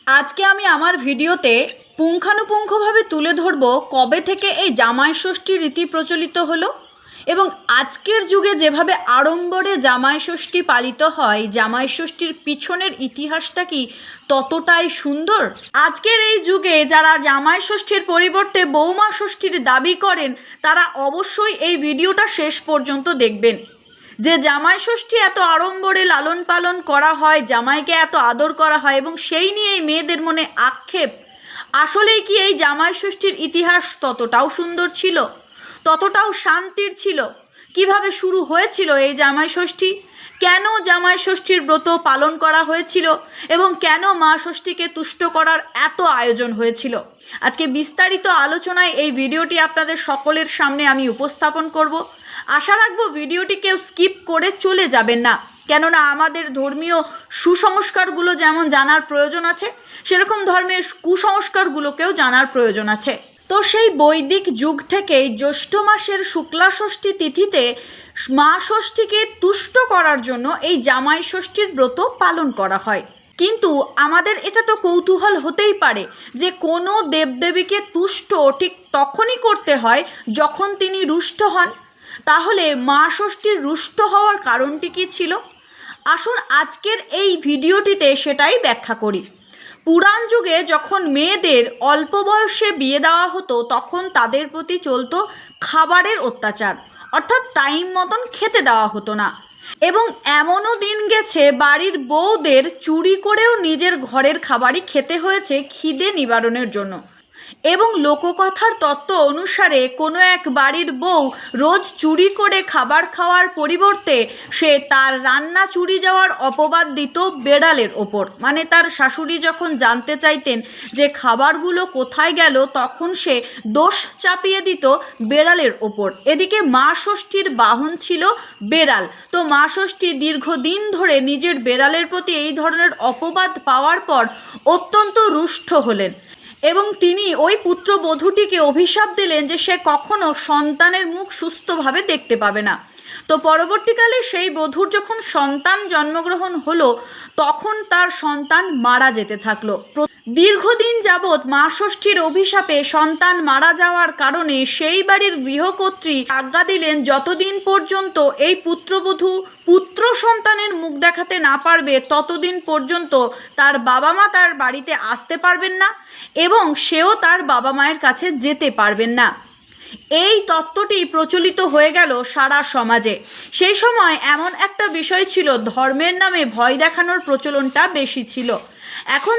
আজকে আমি আমার ভিডিওতে পুঙ্খানুপুঙ্খভাবে তুলে ধরব কবে থেকে এই জামাই ষষ্ঠী রীতি প্রচলিত হলো এবং আজকের যুগে যেভাবে আড়ম্বরে জামাই ষষ্ঠী পালিত হয়, জামাই ষষ্ঠীর পিছনের ইতিহাসটা কি ততটাই সুন্দর। আজকের এই যুগে যারা জামাই ষষ্ঠীর পরিবর্তে বৌমা ষষ্ঠীর দাবি করেন তারা অবশ্যই এই ভিডিওটা শেষ পর্যন্ত দেখবেন। যে জামাই ষষ্ঠী এত আড়ম্বরে লালন পালন করা হয়, জামাইকে এত আদর করা হয় এবং সেই নিয়েই মেয়েদের মনে আক্ষেপ, আসলেই কি এই জামাই ষষ্ঠীর ইতিহাস ততটাও সুন্দর ছিল, ততটাও শান্তির ছিল? কিভাবে শুরু হয়েছিল এই জামাই ষষ্ঠী, কেন জামাই ষষ্ঠীর ব্রত পালন করা হয়েছিল এবং কেন মা ষষ্ঠীকে তুষ্ট করার এত আয়োজন হয়েছিল, আজকে বিস্তারিত আলোচনায় এই ভিডিওটি আপনাদের সকলের সামনে আমি উপস্থাপন করব। আশা রাখবো ভিডিওটি কেউ স্কিপ করে চলে যাবেন না, কেননা আমাদের ধর্মীয় সুসংস্কারগুলো যেমন জানার প্রয়োজন আছে, সেরকম ধর্মের কুসংস্কারগুলোকেও জানার প্রয়োজন আছে। তো সেই বৈদিক যুগ থেকেই জ্যৈষ্ঠ মাসের শুক্লা ষষ্ঠী তিথিতে মা ষষ্ঠীকে তুষ্ট করার জন্য এই জামাই ষষ্ঠীর ব্রত পালন করা হয়। কিন্তু আমাদের এটা তো কৌতূহল হতেই পারে যে কোনো দেবদেবীকে তুষ্ট ঠিক তখনই করতে হয় যখন তিনি রুষ্ট হন। তাহলে মা ষষ্ঠীর রুষ্ট হওয়ার কারণটি কী ছিল? আসুন আজকের এই ভিডিওটিতে সেটাই ব্যাখ্যা করি। পুরাণ যুগে যখন মেয়েদের অল্প বয়সে বিয়ে দেওয়া হতো তখন তাদের প্রতি চলতো খাবারের অত্যাচার, অর্থাৎ টাইম মতন খেতে দেওয়া হতো না। এবং এমনও দিন গেছে বাড়ির বউদের চুরি করেও নিজের ঘরের খাবারই খেতে হয়েছে খিদে নিবারণের জন্য। এবং লোককথার তত্ত্ব অনুসারে কোনো এক বাড়ির বউ রোজ চুরি করে খাবার খাওয়ার পরিবর্তে সে তার রান্না চুরি যাওয়ার অপবাদ দিত বেড়ালের ওপর। মানে তার শাশুড়ি যখন জানতে চাইতেন যে খাবারগুলো কোথায় গেল, তখন সে দোষ চাপিয়ে দিত বেড়ালের ওপর। এদিকে মা ষষ্ঠীর বাহন ছিল বেড়াল, তো মা ষষ্ঠী দীর্ঘদিন ধরে নিজের বেড়ালের প্রতি এই ধরনের অপবাদ পাওয়ার পর অত্যন্ত রুষ্ট হলেন এবং তিনি ওই পুত্রবধূটিকে অভিশাপ দিলেন যে সে কখনো সন্তানের মুখ সুস্থভাবে দেখতে পাবে না। তো পরবর্তীকালে সেই বধূর যখন সন্তান জন্মগ্রহণ হলো তখন তার সন্তান মারা যেতে থাকলো। দীর্ঘদিন যাবৎ মা ষষ্ঠীর অভিশাপে সন্তান মারা যাওয়ার কারণে সেই বাড়ির গৃহকর্ত্রী আজ্ঞা দিলেন যতদিন পর্যন্ত এই পুত্রবধূ পুত্র সন্তানের মুখ দেখাতে না পারবে ততদিন পর্যন্ত তার বাবা মা তার বাড়িতে আসতে পারবেন না এবং সেও তার বাবা মায়ের কাছে যেতে পারবেন না। এই তত্ত্বটি প্রচলিত হয়ে গেল সারা সমাজে। সেই সময় এমন একটা বিষয় ছিল, ধর্মের নামে ভয় দেখানোর প্রচলনটা বেশি ছিল। এখন